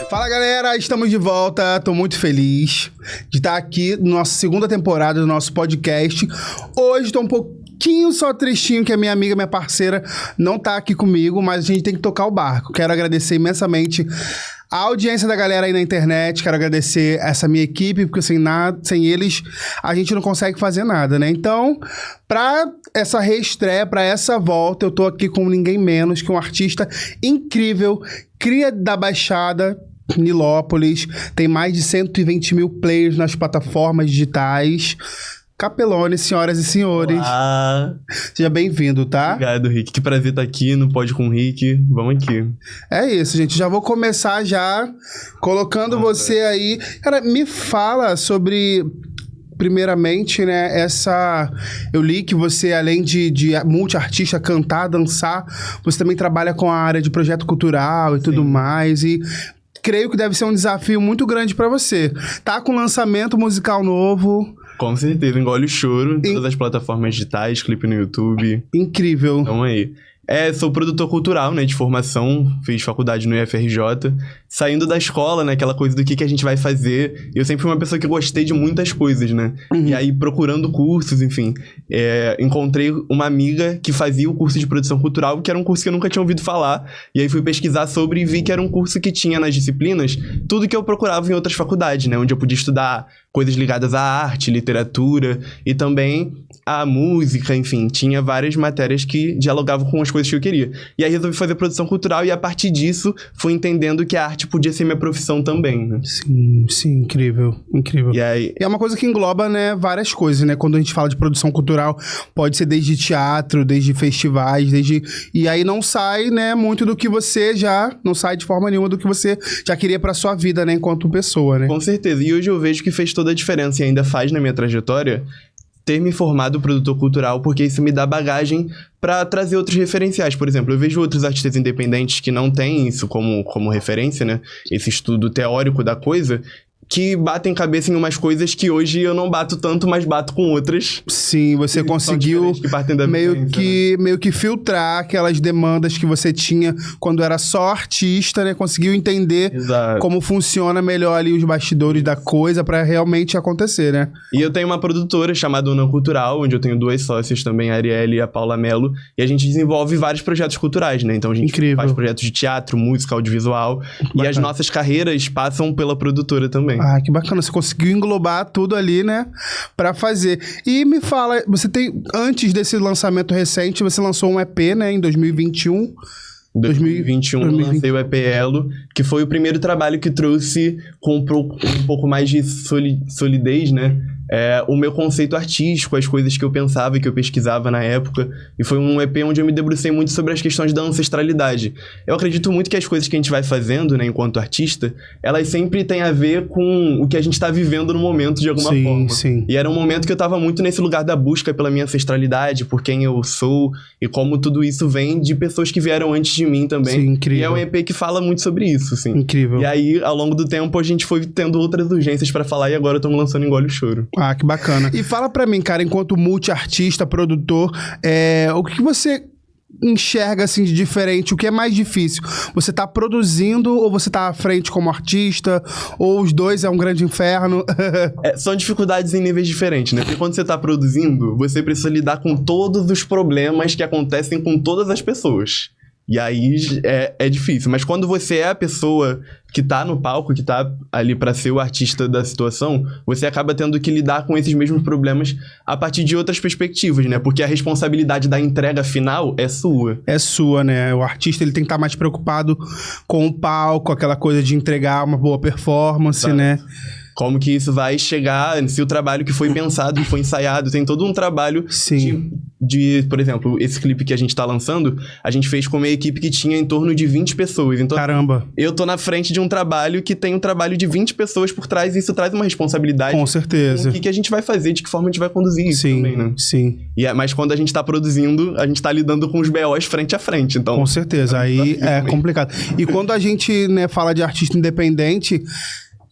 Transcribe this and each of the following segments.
Fala galera, estamos de volta, tô muito feliz de estar aqui na nossa segunda temporada do nosso podcast. Hoje tô um pouquinho só tristinho que a minha amiga, minha parceira não tá aqui comigo, mas a gente tem que tocar o barco. Quero agradecer imensamente a audiência da galera aí na internet, quero agradecer essa minha equipe, porque sem eles a gente não consegue fazer nada, né? Então, pra essa reestreia, pra essa volta, eu tô aqui com ninguém menos que um artista incrível, cria da Baixada, Nilópolis, tem mais de 120 mil players nas plataformas digitais. Capelone, senhoras e senhores. Olá. Seja bem-vindo, tá? Obrigado, Rick. Que prazer estar aqui no Pode com o Rick. Vamos aqui. É isso, gente. Já vou começar colocando você aí. Cara, me fala sobre... Primeiramente, né, eu li que você, além de multi-artista, cantar, dançar, você também trabalha com a área de projeto cultural e tudo mais, e creio que deve ser um desafio muito grande pra você. Tá com lançamento musical novo. Com certeza, engole o choro em todas as plataformas digitais, clipe no YouTube. Incrível. Vamos aí. Sou produtor cultural, né, de formação, fiz faculdade no IFRJ, saindo da escola, né, aquela coisa do que a gente vai fazer, eu sempre fui uma pessoa que gostei de muitas coisas, né, e aí procurando cursos, enfim, encontrei uma amiga que fazia o curso de produção cultural, que era um curso que eu nunca tinha ouvido falar, e aí fui pesquisar sobre e vi que era um curso que tinha nas disciplinas tudo que eu procurava em outras faculdades, né, onde eu podia estudar coisas ligadas à arte, literatura e também à música, enfim, tinha várias matérias que dialogavam com as coisas que eu queria. E aí resolvi fazer produção cultural e a partir disso fui entendendo que a arte podia ser minha profissão também, né? Sim, incrível, incrível. E aí... é uma coisa que engloba, né, várias coisas, né? Quando a gente fala de produção cultural, pode ser desde teatro, desde festivais, e aí não sai, né, muito do que você não sai de forma nenhuma do que você já queria pra sua vida, né, enquanto pessoa, né? Com certeza. E hoje eu vejo que fez toda a diferença e ainda faz na minha trajetória ter me formado produtor cultural, porque isso me dá bagagem para trazer outros referenciais. Por exemplo, eu vejo outros artistas independentes que não têm isso como referência, né? Esse estudo teórico da coisa, que batem cabeça em umas coisas que hoje eu não bato tanto, mas bato com outras. Sim, você conseguiu meio que filtrar aquelas demandas que você tinha quando era só artista, né? Conseguiu entender como funciona melhor ali os bastidores da coisa pra realmente acontecer, né? E eu tenho uma produtora chamada União Cultural, onde eu tenho duas sócias também, a Arielle e a Paula Mello, e a gente desenvolve vários projetos culturais, né? Então a gente faz projetos de teatro, música, audiovisual, e as nossas carreiras passam pela produtora também. Ah, que bacana. Você conseguiu englobar tudo ali, né? Pra fazer. E me fala, antes desse lançamento recente, você lançou um EP, né? Em 2021. Em 2021 eu lancei o EP Elo, que foi o primeiro trabalho que trouxe com um pouco mais de solidez, né? O meu conceito artístico, as coisas que eu pensava e que eu pesquisava na época. E foi um EP onde eu me debrucei muito sobre as questões da ancestralidade. Eu acredito muito que as coisas que a gente vai fazendo, né, enquanto artista, elas sempre têm a ver com o que a gente tá vivendo no momento, de alguma forma. Sim. E era um momento que eu tava muito nesse lugar da busca pela minha ancestralidade, por quem eu sou, e como tudo isso vem de pessoas que vieram antes de mim também. Sim, incrível. E é um EP que fala muito sobre isso, assim. Incrível. E aí, ao longo do tempo, a gente foi tendo outras urgências pra falar, e agora estamos lançando Engole o Choro. Ah, que bacana. E fala pra mim, cara, enquanto multi-artista, produtor, o que você enxerga, assim, de diferente? O que é mais difícil? Você tá produzindo ou você tá à frente como artista? Ou os dois é um grande inferno? São dificuldades em níveis diferentes, né? Porque quando você tá produzindo, você precisa lidar com todos os problemas que acontecem com todas as pessoas. E aí é difícil. Mas quando você é a pessoa que tá no palco, que tá ali pra ser o artista da situação, você acaba tendo que lidar com esses mesmos problemas a partir de outras perspectivas, né? Porque a responsabilidade da entrega final é sua. É sua, né? O artista, ele tem que estar mais preocupado com o palco, aquela coisa de entregar uma boa performance, né? Como que isso vai chegar, se o trabalho que foi pensado, foi ensaiado, tem todo um trabalho de, por exemplo, esse clipe que a gente tá lançando, a gente fez com uma equipe que tinha em torno de 20 pessoas. Então, caramba! Eu tô na frente de um trabalho que tem um trabalho de 20 pessoas por trás e isso traz uma responsabilidade. Com certeza. O que a gente vai fazer, de que forma a gente vai conduzir isso também, né? Sim. Mas quando a gente tá produzindo, a gente tá lidando com os BOs frente a frente, então... Com certeza, aí é complicado. E quando a gente, né, fala de artista independente...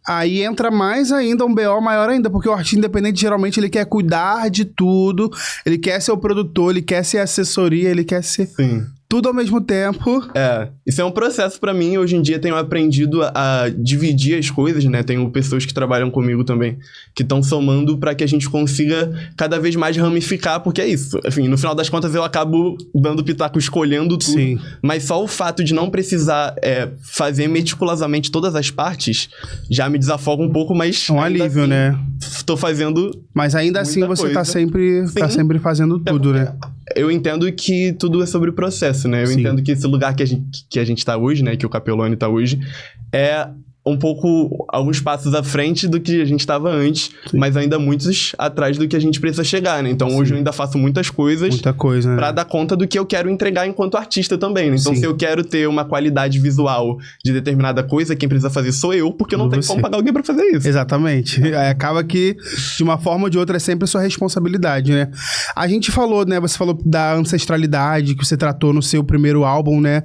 Aí entra mais ainda, um BO maior ainda, porque o artista independente, geralmente, ele quer cuidar de tudo, ele quer ser o produtor, ele quer ser a assessoria, ele quer ser tudo ao mesmo tempo. Isso é um processo pra mim. Hoje em dia tenho aprendido a dividir as coisas, né? Tenho pessoas que trabalham comigo também, que estão somando pra que a gente consiga cada vez mais ramificar, porque é isso. Enfim, no final das contas eu acabo dando pitaco, escolhendo tudo. Sim. Mas só o fato de não precisar fazer meticulosamente todas as partes já me desafoga um pouco, mas... É um alívio, assim, né? Tô fazendo... Mas ainda assim você coisa. tá sempre fazendo tudo, né? Eu entendo que tudo é sobre o processo, né? Eu entendo que esse lugar que a gente tá hoje, né? Que o Capelone tá hoje, é um pouco, alguns passos à frente do que a gente estava antes, mas ainda muitos atrás do que a gente precisa chegar, né? Então hoje eu ainda faço muitas coisas né? Pra dar conta do que eu quero entregar enquanto artista também, né? Então se eu quero ter uma qualidade visual de determinada coisa, quem precisa fazer sou eu, porque eu não tenho como pagar alguém pra fazer isso. Exatamente. Aí acaba que, de uma forma ou de outra, é sempre a sua responsabilidade, né? A gente falou, né? Você falou da ancestralidade que você tratou no seu primeiro álbum, né?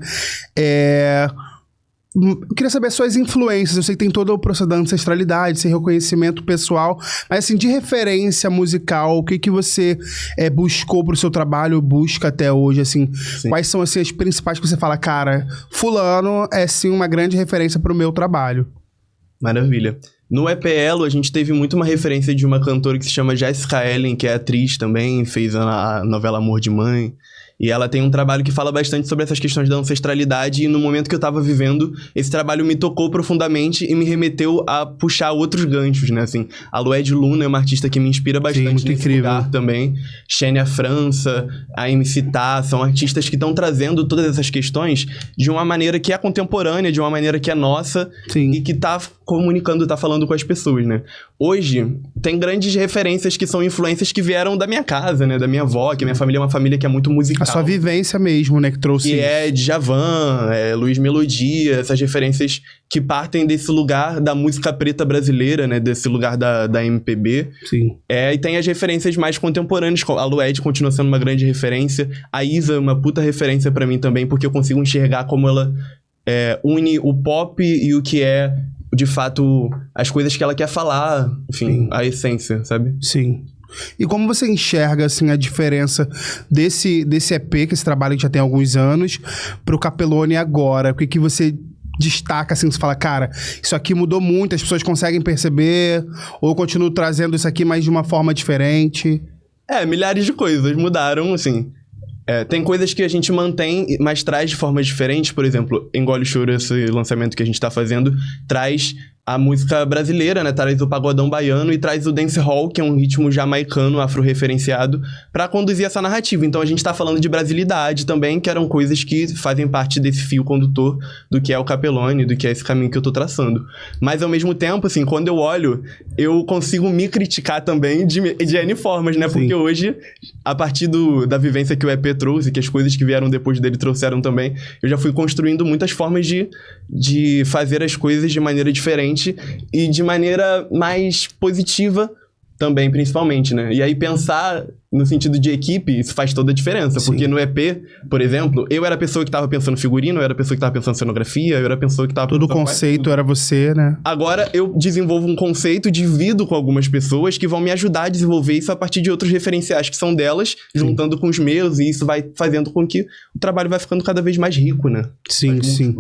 Eu queria saber as suas influências. Eu sei que tem todo o processo da ancestralidade, esse reconhecimento pessoal, mas assim, de referência musical, o que você buscou pro seu trabalho, busca até hoje, assim? Quais são assim, as principais que você fala, cara, fulano é sim uma grande referência pro meu trabalho? Maravilha. No EPL, a gente teve muito uma referência de uma cantora que se chama Jessica Ellen, que é atriz também, fez a novela Amor de Mãe. E ela tem um trabalho que fala bastante sobre essas questões da ancestralidade, e no momento que eu tava vivendo, esse trabalho me tocou profundamente e me remeteu a puxar outros ganchos, né? Assim, a Lued Luna é uma artista que me inspira bastante nesse lugar também. Xenia França, a MC Tá, são artistas que estão trazendo todas essas questões de uma maneira que é contemporânea, de uma maneira que é nossa, e que tá comunicando, tá falando com as pessoas, né? Hoje, tem grandes referências que são influências que vieram da minha casa, né? Da minha avó, que minha família é uma família que é muito musical. A sua vivência mesmo, né? Que trouxe que é Djavan, Luiz Melodia, essas referências que partem desse lugar da música preta brasileira, né? Desse lugar da MPB. Sim. E tem as referências mais contemporâneas. A Lued continua sendo uma grande referência. A Isa é uma puta referência pra mim também, porque eu consigo enxergar como ela une o pop e o que é, de fato, as coisas que ela quer falar. Enfim, a essência, sabe? Sim. E como você enxerga, assim, a diferença desse EP, que esse trabalho que já tem alguns anos, pro Capelone agora? O que você destaca, assim, você fala, cara, isso aqui mudou muito, as pessoas conseguem perceber, ou eu continuo trazendo isso aqui, mas de uma forma diferente? Milhares de coisas mudaram, assim. Tem coisas que a gente mantém, mas traz de formas diferentes. Por exemplo, Engole o Choro, esse lançamento que a gente tá fazendo, traz a música brasileira, né? Traz o pagodão baiano e traz o dancehall, que é um ritmo jamaicano, afro-referenciado, pra conduzir essa narrativa. Então a gente tá falando de brasilidade também, que eram coisas que fazem parte desse fio condutor do que é o Capelone, do que é esse caminho que eu tô traçando. Mas ao mesmo tempo, assim, quando eu olho, eu consigo me criticar também de N formas, né? Porque hoje, a partir da vivência que o EP trouxe, que as coisas que vieram depois dele trouxeram também, eu já fui construindo muitas formas de fazer as coisas de maneira diferente e de maneira mais positiva também, principalmente, né? E aí pensar no sentido de equipe, isso faz toda a diferença. Sim. Porque no EP, por exemplo, eu era a pessoa que tava pensando figurino, eu era a pessoa que tava pensando cenografia, eu era a pessoa que tava pensando... Todo o conceito era você, né? Agora eu desenvolvo um conceito, divido com algumas pessoas que vão me ajudar a desenvolver isso a partir de outros referenciais que são delas, juntando com os meus, e isso vai fazendo com que o trabalho vai ficando cada vez mais rico, né? Sim, sim.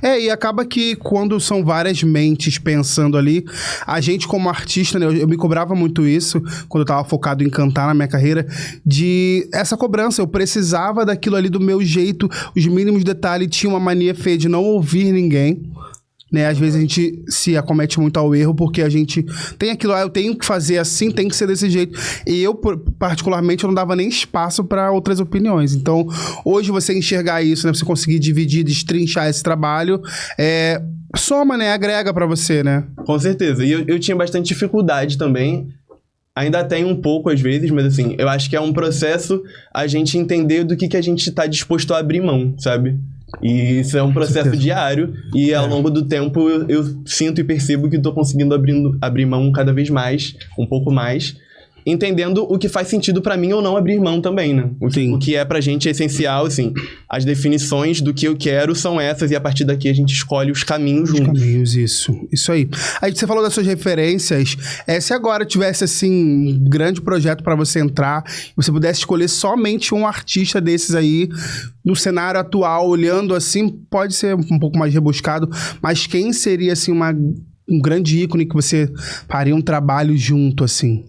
E acaba que quando são várias mentes pensando ali, a gente como artista, né? Eu me cobrava muito isso, quando eu tava focado em cantar na minha carreira, de essa cobrança. Eu precisava daquilo ali do meu jeito, os mínimos detalhes. Tinha uma mania feia de não ouvir ninguém, né? Às vezes a gente se acomete muito ao erro porque a gente tem aquilo, eu tenho que fazer assim, tem que ser desse jeito. E eu, particularmente, eu não dava nem espaço para outras opiniões. Então, hoje você enxergar isso, né? Você conseguir dividir, destrinchar esse trabalho, soma, né? Agrega para você, né? Com certeza. E eu tinha bastante dificuldade também. Ainda tem um pouco, às vezes, mas assim, eu acho que é um processo a gente entender do que a gente tá disposto a abrir mão, sabe? E isso é um processo diário, e ao longo do tempo eu sinto e percebo que tô conseguindo abrir mão cada vez mais, um pouco mais. entendendo o que faz sentido pra mim ou não abrir mão também, né? O que é pra gente essencial, assim, as definições do que eu quero são essas, e a partir daqui a gente escolhe os caminhos juntos. Os caminhos, isso aí. Aí você falou das suas referências, se agora tivesse, assim, um grande projeto pra você entrar, e você pudesse escolher somente um artista desses aí, no cenário atual, olhando assim, pode ser um pouco mais rebuscado, mas quem seria, assim, um grande ícone que você faria um trabalho junto, assim?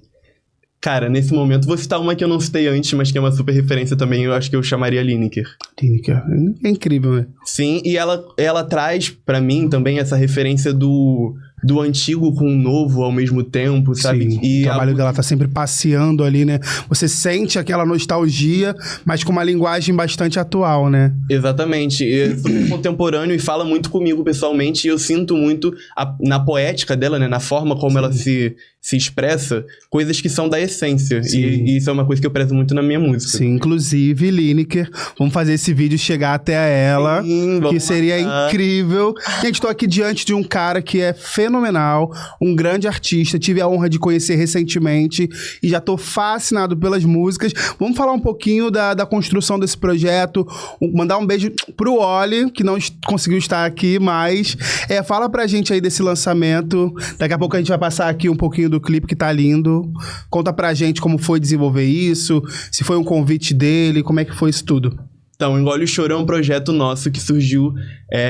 Cara, nesse momento, vou citar uma que eu não citei antes, mas que é uma super referência também, eu acho que eu chamaria Lineker. Lineker, é incrível, né? Sim, e ela traz pra mim também essa referência do antigo com o novo ao mesmo tempo, sabe? Sim, o trabalho dela tá sempre passeando ali, né? Você sente aquela nostalgia, mas com uma linguagem bastante atual, né? Exatamente. É super contemporâneo e fala muito comigo pessoalmente, e eu sinto muito na poética dela, né? Na forma como ela se expressa, coisas que são da essência. E isso é uma coisa que eu prezo muito na minha música. Sim, inclusive, Lineker, vamos fazer esse vídeo chegar até ela, que seria incrível. Gente, tô aqui diante de um cara que é fenomenal, um grande artista, tive a honra de conhecer recentemente e já tô fascinado pelas músicas. Vamos falar um pouquinho da construção desse projeto, mandar um beijo pro Oli, que não conseguiu estar aqui, mas fala pra gente aí desse lançamento. Daqui a pouco a gente vai passar aqui um pouquinho do clipe, que tá lindo. Conta pra gente como foi desenvolver isso, se foi um convite dele, como é que foi isso tudo. Então, Engole o Choro é um projeto nosso que surgiu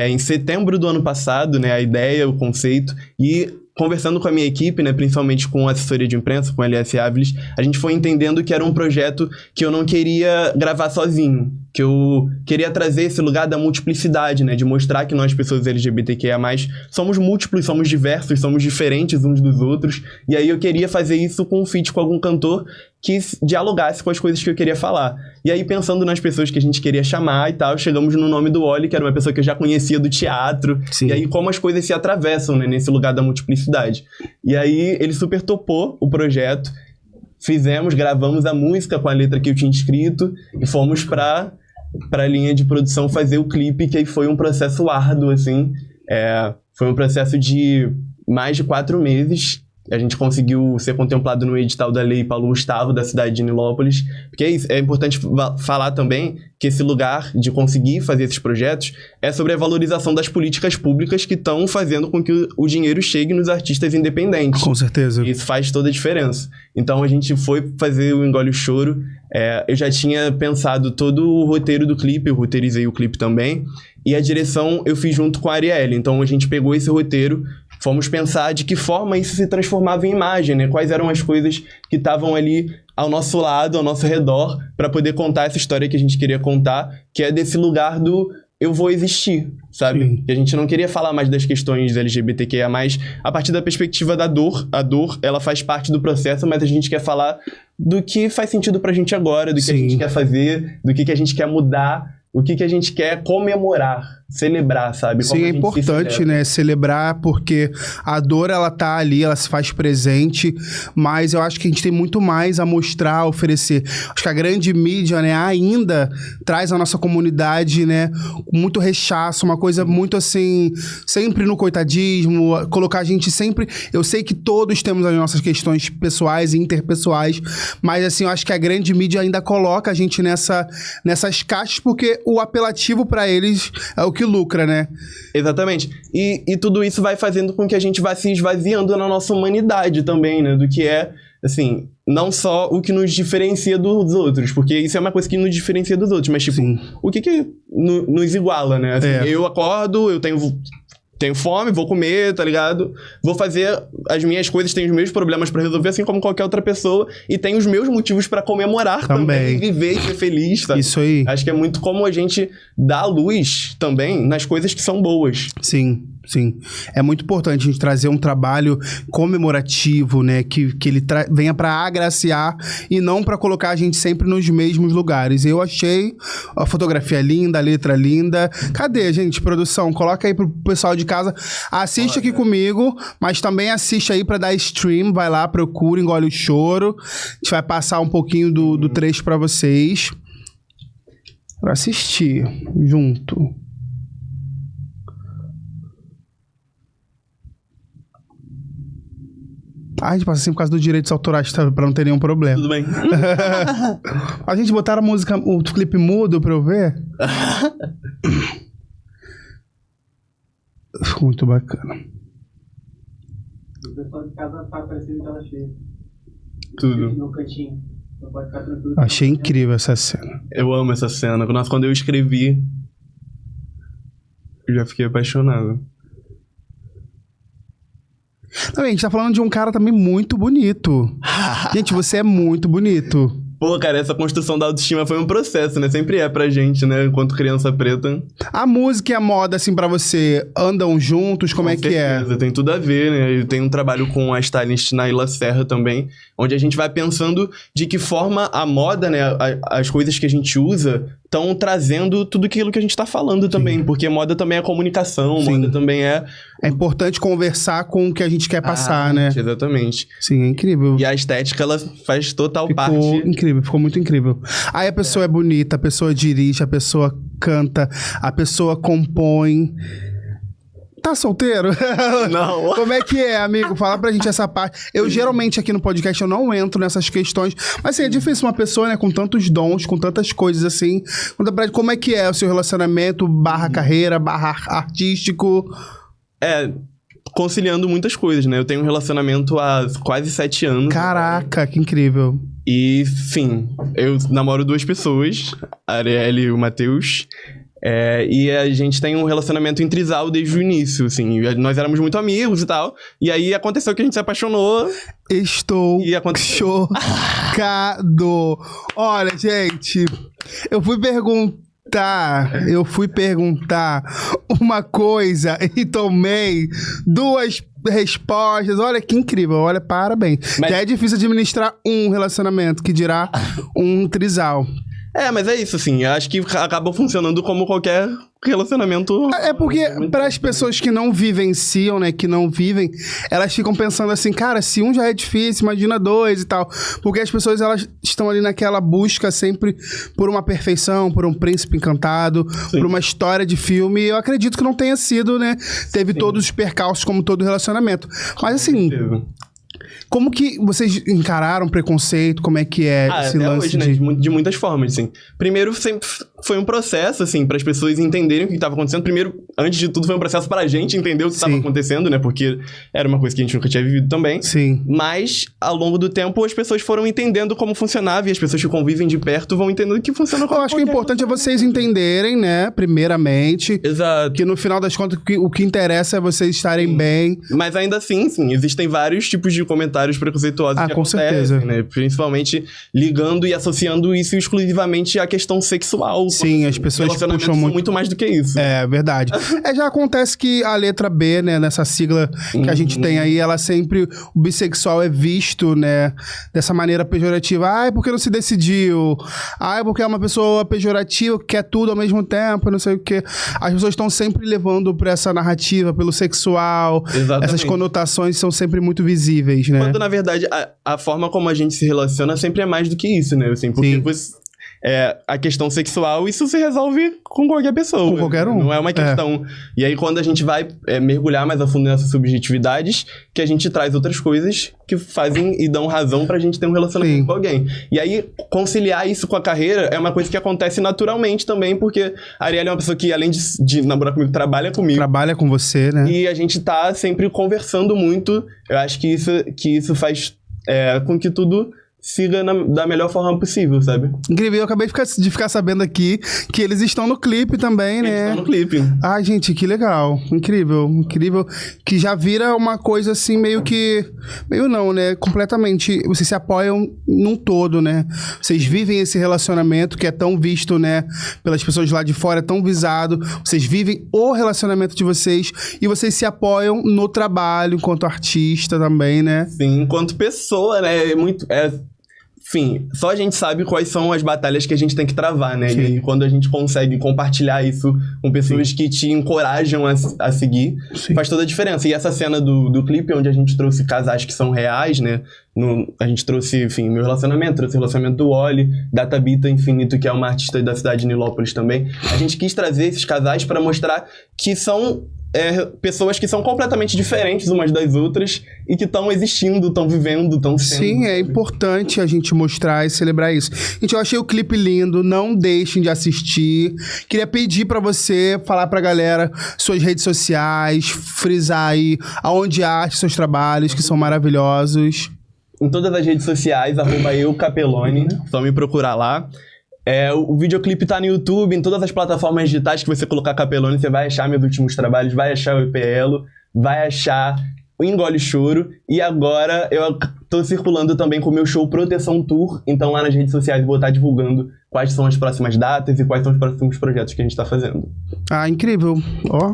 em setembro do ano passado, né? A ideia, o conceito, e conversando com a minha equipe, né, principalmente com a assessoria de imprensa, com a LS Áviles, a gente foi entendendo que era um projeto que eu não queria gravar sozinho, que eu queria trazer esse lugar da multiplicidade, né, de mostrar que nós, pessoas LGBTQIA+, somos múltiplos, somos diversos, somos diferentes uns dos outros, e aí eu queria fazer isso com um feat com algum cantor que dialogasse com as coisas que eu queria falar. E aí, pensando nas pessoas que a gente queria chamar e tal, chegamos no nome do Oli, que era uma pessoa que eu já conhecia do teatro. Sim. E aí, como as coisas se atravessam, né, nesse lugar da multiplicidade. E aí, ele super topou o projeto, gravamos a música com a letra que eu tinha escrito e fomos pra linha de produção fazer o clipe, que aí foi um processo árduo, assim. Foi um processo de mais de 4 meses. A gente conseguiu ser contemplado no edital da Lei Paulo Gustavo, da cidade de Nilópolis. Porque é importante falar também que esse lugar de conseguir fazer esses projetos é sobre a valorização das políticas públicas que estão fazendo com que o dinheiro chegue nos artistas independentes. Com certeza. E isso faz toda a diferença. Então a gente foi fazer o Engole o Choro. Eu já tinha pensado todo o roteiro do clipe, eu roteirizei o clipe também. E a direção eu fiz junto com a Arielle. Então a gente pegou esse roteiro, fomos pensar de que forma isso se transformava em imagem, né? Quais eram as coisas que estavam ali ao nosso lado, ao nosso redor, para poder contar essa história que a gente queria contar, que é desse lugar do eu vou existir, sabe? Sim. Que a gente não queria falar mais das questões LGBTQIA+, a partir da perspectiva da dor. A dor, ela faz parte do processo, mas a gente quer falar do que faz sentido pra gente agora, do que a gente quer fazer, do que a gente quer mudar, o que a gente quer comemorar, celebrar, sabe? Sim, é importante, né? Celebrar, porque a dor, ela tá ali, ela se faz presente, mas eu acho que a gente tem muito mais a mostrar, a oferecer. Acho que a grande mídia, né, ainda traz a nossa comunidade, né, com muito rechaço, uma coisa muito assim, sempre no coitadismo, colocar a gente sempre... Eu sei que todos temos as nossas questões pessoais e interpessoais, mas assim, eu acho que a grande mídia ainda coloca a gente nessas caixas, porque o apelativo pra eles é o que lucra, né? Exatamente. E tudo isso vai fazendo com que a gente vá se esvaziando na nossa humanidade também, né? Do que é, assim, não só o que nos diferencia dos outros, porque isso é uma coisa que nos diferencia dos outros, mas, tipo, o que nos iguala, né? Assim, eu acordo, eu tenho fome, vou comer, tá ligado? Vou fazer as minhas coisas, tenho os meus problemas pra resolver, assim como qualquer outra pessoa, e tenho os meus motivos pra comemorar também, viver e ser feliz, sabe? Isso aí. Acho que é muito como a gente dá luz também nas coisas que são boas. Sim. Sim, é muito importante a gente trazer um trabalho comemorativo, né, que ele venha para agraciar e não para colocar a gente sempre nos mesmos lugares. Eu achei a fotografia linda, a letra linda. Cadê, gente, produção? Coloca aí pro pessoal de casa. Assiste aqui comigo, mas também assiste aí para dar stream, vai lá, procura, Engole o Choro. A gente vai passar um pouquinho do trecho para vocês. Para assistir junto. A gente passa assim por causa dos direitos autorais, tá? Pra não ter nenhum problema. Tudo bem. A gente botaram a música, o clipe mudo pra eu ver? Muito bacana. O pessoal de casa tá parecendo tela cheia. Tudo. No cantinho. Não pode ficar tranquilo. Achei incrível essa cena. Eu amo essa cena. Nossa, quando eu escrevi, eu já fiquei apaixonado. Não, a gente tá falando de um cara também muito bonito. Gente, você é muito bonito. Pô, cara, essa construção da autoestima foi um processo, né? Sempre é pra gente, né? Enquanto criança preta. A música e a moda, assim, pra você, andam juntos? Como é que é? Com certeza, tem tudo a ver, né? Eu tenho um trabalho com a stylist Naila Serra também, onde a gente vai pensando de que forma a moda, né? As coisas que a gente usa estão trazendo tudo aquilo que a gente tá falando também. Porque moda também é comunicação, Sim. moda também é... É importante conversar com o que a gente quer passar, né? Exatamente. Sim, é incrível. E a estética, ela faz total Ficou parte... incrível, ficou muito incrível. Aí a pessoa é bonita, a pessoa dirige, a pessoa canta, a pessoa compõe. Tá solteiro? Não. Como é que é, amigo? Fala pra gente essa parte. Eu geralmente aqui no podcast eu não entro nessas questões, mas assim, é difícil uma pessoa, né, com tantos dons, com tantas coisas assim. Conta pra gente como é que é o seu relacionamento, barra carreira, barra artístico. Conciliando muitas coisas, né? Eu tenho um relacionamento há quase 7 anos. Caraca, que incrível. E, enfim, eu namoro 2 pessoas, a Arielle e o Matheus. E a gente tem um relacionamento intrisal desde o início, assim. Nós éramos muito amigos e tal. E aí aconteceu que a gente se apaixonou. Estou E aconteceu. chocado. Olha, gente, eu fui perguntar uma coisa e tomei 2 respostas. Olha que incrível, olha, parabéns. Mas... Já é difícil administrar um relacionamento, que dirá um trisal. Mas é isso, assim. Eu acho que acaba funcionando como qualquer relacionamento. É porque, para as pessoas que não vivenciam, né, que não vivem, elas ficam pensando assim, cara, se um já é difícil, imagina 2 e tal. Porque as pessoas, elas estão ali naquela busca sempre por uma perfeição, por um príncipe encantado, Sim. por uma história de filme. E eu acredito que não tenha sido, né? Teve todos os percalços como todo relacionamento. Mas assim... Como que vocês encararam preconceito? Como é que é esse até lance hoje, né? De muitas formas, assim. Primeiro, sempre foi um processo, assim, para as pessoas entenderem o que estava acontecendo. Primeiro, antes de tudo, foi um processo para a gente entender o que estava acontecendo, né? Porque era uma coisa que a gente nunca tinha vivido também. Sim. Mas, ao longo do tempo, as pessoas foram entendendo como funcionava. E as pessoas que convivem de perto vão entendendo que funciona como Eu acho que o importante é vocês entenderem, né? Primeiramente. Exato. Que no final das contas, o que interessa é vocês estarem bem. Mas ainda assim, sim, existem vários tipos de comentários preconceituosos que com acontecem, certeza. né? Principalmente ligando e associando isso exclusivamente à questão sexual. Sim, as pessoas Relacionamentos puxam são muito... mais do que isso. É, verdade. Já acontece que a letra B, né, nessa sigla que a gente tem aí, ela sempre, o bissexual é visto, né, dessa maneira pejorativa. Ai, porque não se decidiu? Ai, porque é uma pessoa pejorativa que quer tudo ao mesmo tempo, não sei o quê. As pessoas estão sempre levando pra essa narrativa, pelo sexual. Exatamente. Essas conotações são sempre muito visíveis, né? Quando, na verdade, a forma como a gente se relaciona sempre é mais do que isso, né? Assim, porque a questão sexual, isso se resolve com qualquer pessoa. Com qualquer um. Não é uma questão... E aí, quando a gente vai mergulhar mais a fundo nessas subjetividades, que a gente traz outras coisas que fazem e dão razão pra gente ter um relacionamento com alguém. E aí, conciliar isso com a carreira é uma coisa que acontece naturalmente também, porque a Arielle é uma pessoa que, além de namorar comigo, trabalha comigo. Trabalha com você, né? E a gente tá sempre conversando muito. Eu acho que isso faz com que tudo siga da melhor forma possível, sabe? Incrível, eu acabei de ficar sabendo aqui que eles estão no clipe também, né? Eles estão no clipe. Ai, gente, que legal. Incrível, incrível. Que já vira uma coisa assim, meio que... Meio não, né? Completamente. Vocês se apoiam num todo, né? Vocês vivem esse relacionamento que é tão visto, né? Pelas pessoas lá de fora, é tão visado. Vocês vivem o relacionamento de vocês e vocês se apoiam no trabalho, enquanto artista também, né? Sim, enquanto pessoa, né? Enfim, só a gente sabe quais são as batalhas que a gente tem que travar, né? Sim. E quando a gente consegue compartilhar isso com pessoas que te encorajam a seguir, faz toda a diferença. E essa cena do clipe, onde a gente trouxe casais que são reais, né? A gente trouxe, enfim, meu relacionamento, trouxe o relacionamento do Oli, da Tabita Infinito, que é uma artista da cidade de Nilópolis também. A gente quis trazer esses casais pra mostrar que são pessoas que são completamente diferentes umas das outras e que estão existindo, estão vivendo, estão sendo. Sim, é importante a gente mostrar e celebrar isso. Gente, eu achei o clipe lindo, não deixem de assistir. Queria pedir pra você falar pra galera suas redes sociais, frisar aí aonde acha seus trabalhos, que são maravilhosos. Em todas as redes sociais, @eucapelone, só me procurar lá. O videoclipe tá no YouTube, em todas as plataformas digitais que você colocar Capelone, você vai achar meus últimos trabalhos, vai achar o EPL, vai achar o Engole Choro. E agora eu tô circulando também com o meu show Proteção Tour, então lá nas redes sociais eu vou estar divulgando quais são as próximas datas e quais são os próximos projetos que a gente tá fazendo. Ah, incrível. Ó.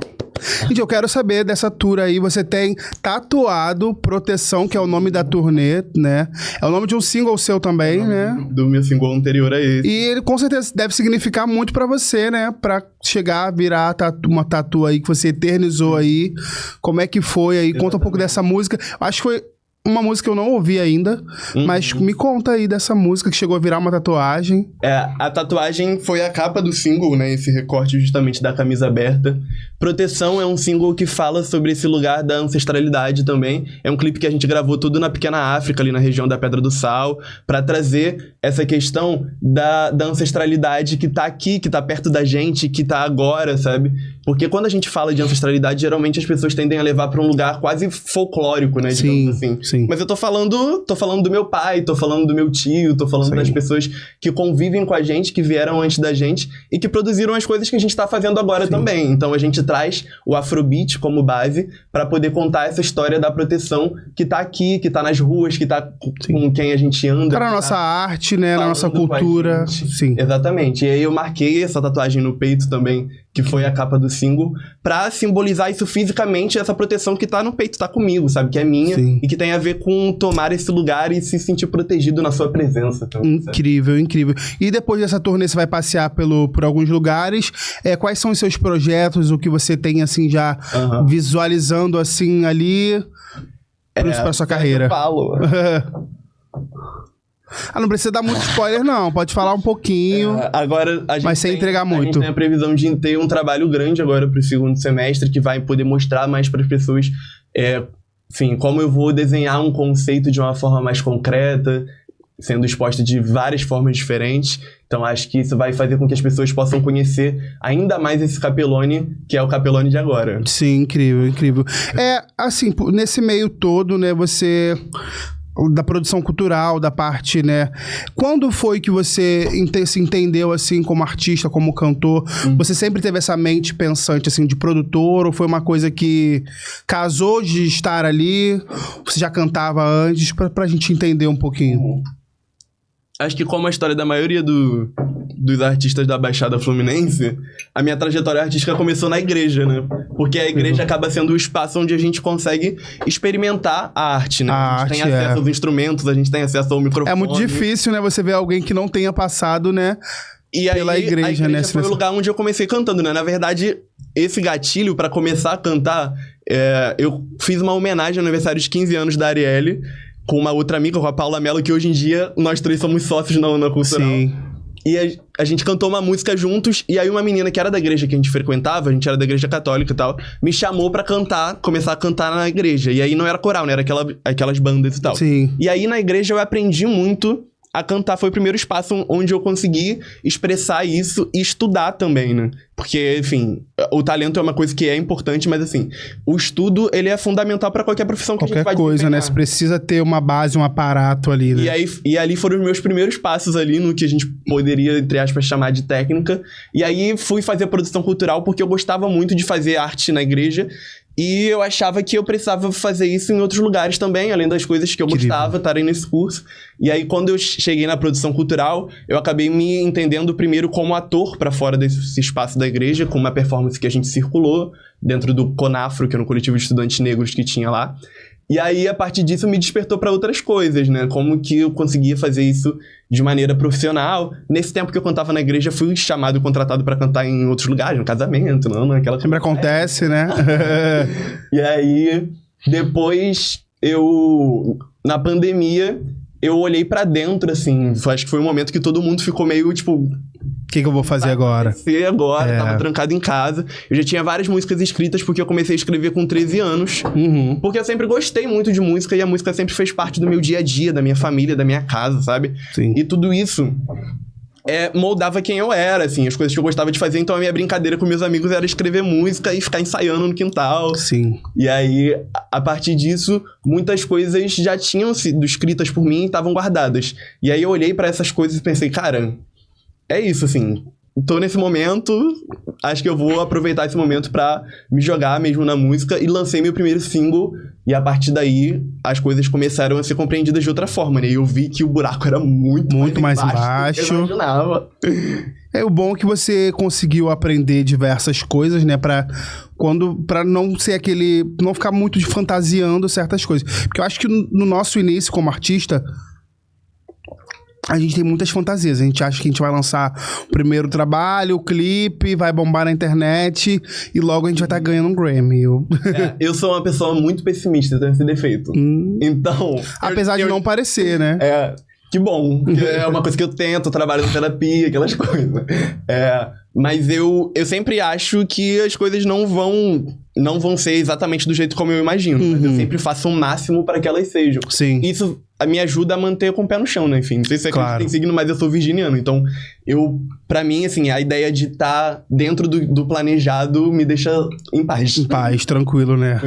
Gente, eu quero saber dessa tour aí. Você tem tatuado Proteção, que é o nome da turnê, né? É o nome de um single seu também, né? Do meu single anterior a esse. E ele com certeza deve significar muito pra você, né? Pra chegar a virar uma tatu aí que você eternizou aí. Como é que foi aí? Conta um pouco dessa música. Acho que foi uma música que eu não ouvi ainda, mas me conta aí dessa música que chegou a virar uma tatuagem. A tatuagem foi a capa do single, né? Esse recorte justamente da camisa aberta. Proteção é um single que fala sobre esse lugar da ancestralidade também. É um clipe que a gente gravou tudo na Pequena África, ali na região da Pedra do Sal, pra trazer essa questão da ancestralidade que tá aqui, que tá perto da gente, que tá agora, sabe? Porque quando a gente fala de ancestralidade, geralmente as pessoas tendem a levar pra um lugar quase folclórico, né? Digamos assim. Sim. Mas eu tô falando do meu pai, tô falando do meu tio, tô falando das pessoas que convivem com a gente, que vieram antes da gente e que produziram as coisas que a gente tá fazendo agora também. Então a gente traz o Afrobeat como base pra poder contar essa história da proteção que tá aqui, que tá nas ruas, que tá com quem a gente anda. Tá na nossa arte, né? Na nossa cultura. Sim. Exatamente. E aí eu marquei essa tatuagem no peito também, que foi a capa do single, pra simbolizar isso fisicamente, essa proteção que tá no peito, tá comigo, sabe? Que é minha. Sim. E que tem a ver com tomar esse lugar e se sentir protegido na sua presença. Também, incrível, sabe? Incrível. E depois dessa turnê você vai passear por alguns lugares. Quais são os seus projetos, o que você tem, assim, já visualizando, assim, ali pra sua carreira? Eu falo. Não precisa dar muito spoiler, não. Pode falar um pouquinho. Agora, mas sem entregar muito. A gente tem a previsão de ter um trabalho grande agora pro segundo semestre, que vai poder mostrar mais para as pessoas, enfim, como eu vou desenhar um conceito de uma forma mais concreta, sendo exposto de várias formas diferentes. Então, acho que isso vai fazer com que as pessoas possam conhecer ainda mais esse Capelone, que é o Capelone de agora. Sim, incrível, incrível. Assim, nesse meio todo, né, você... da produção cultural, da parte, né? Quando foi que você se entendeu, assim, como artista, como cantor? Você sempre teve essa mente pensante, assim, de produtor? Ou foi uma coisa que casou de estar ali? Você já cantava antes? Pra gente entender um pouquinho. Acho que como a história da maioria dos artistas da Baixada Fluminense, a minha trajetória artística começou na igreja, né? Porque a igreja acaba sendo o espaço onde a gente consegue experimentar a arte, né? A gente tem acesso aos instrumentos, a gente tem acesso ao microfone. É muito difícil, né? Você ver alguém que não tenha passado, né? E pela aí, igreja, a igreja, né? Foi o lugar onde eu comecei cantando, né? Na verdade, esse gatilho pra começar a cantar, eu fiz uma homenagem ao aniversário de 15 anos da Arielle, com uma outra amiga, com a Paula Mello, que hoje em dia nós três somos sócios na Cultural. Sim. E a gente cantou uma música juntos, e aí uma menina que era da igreja que a gente frequentava, a gente era da igreja católica e tal, me chamou pra começar a cantar na igreja. E aí não era coral, né? Era aquelas bandas e tal. Sim. E aí na igreja eu aprendi muito a cantar. Foi o primeiro espaço onde eu consegui expressar isso e estudar também, né? Porque, enfim, o talento é uma coisa que é importante, mas assim, o estudo, ele é fundamental pra qualquer profissão que a gente vai qualquer coisa, desempenhar. né? Você precisa ter uma base, um aparato ali, né? E ali foram os meus primeiros passos ali no que a gente poderia, entre aspas, chamar de técnica. E aí fui fazer produção cultural porque eu gostava muito de fazer arte na igreja. E eu achava que eu precisava fazer isso em outros lugares também, além das coisas que eu gostava, estarem nesse curso. E aí, quando eu cheguei na produção cultural, eu acabei me entendendo primeiro como ator pra fora desse espaço da igreja, com uma performance que a gente circulou dentro do CONAFRO, que era um coletivo de estudantes negros que tinha lá. E aí, a partir disso, me despertou pra outras coisas, né? Como que eu conseguia fazer isso de maneira profissional. Nesse tempo que eu cantava na igreja, fui chamado e contratado pra cantar em outros lugares, no casamento, não naquela... Sempre acontece, né? E aí, depois, na pandemia, eu olhei pra dentro, assim, acho que foi um momento que todo mundo ficou meio, tipo... que eu vou fazer agora? Tava trancado em casa. Eu já tinha várias músicas escritas porque eu comecei a escrever com 13 anos. Porque eu sempre gostei muito de música e a música sempre fez parte do meu dia a dia, da minha família, da minha casa, sabe? Sim. E tudo isso moldava quem eu era, assim, as coisas que eu gostava de fazer. Então a minha brincadeira com meus amigos era escrever música e ficar ensaiando no quintal. Sim. E aí, a partir disso, muitas coisas já tinham sido escritas por mim e estavam guardadas. E aí eu olhei pra essas coisas e pensei, cara, é isso, assim. Tô nesse momento, acho que eu vou aproveitar esse momento pra me jogar mesmo na música. E lancei meu primeiro single. E a partir daí, as coisas começaram a ser compreendidas de outra forma, né? E eu vi que o buraco era muito mais embaixo. Do que eu imaginava. O bom é que você conseguiu aprender diversas coisas, né? Pra não ser aquele... Não ficar muito fantasiando certas coisas. Porque eu acho que no nosso início como artista... A gente tem muitas fantasias. A gente acha que a gente vai lançar o primeiro trabalho, o clipe, vai bombar na internet e logo a gente vai estar ganhando um Grammy. Eu sou uma pessoa muito pessimista, tem esse defeito. Então... Apesar de não parecer, né? Que bom. É uma coisa que eu tento, trabalho na terapia, aquelas coisas. Mas eu sempre acho que as coisas não vão ser exatamente do jeito como eu imagino. Mas eu sempre faço o máximo para que elas sejam. Sim. Isso me ajuda a manter com o pé no chão, né? Enfim, não sei se você tem signo, mas eu sou virginiano. Então, pra mim, assim, a ideia de estar dentro do planejado me deixa em paz. Em paz, tranquilo, né?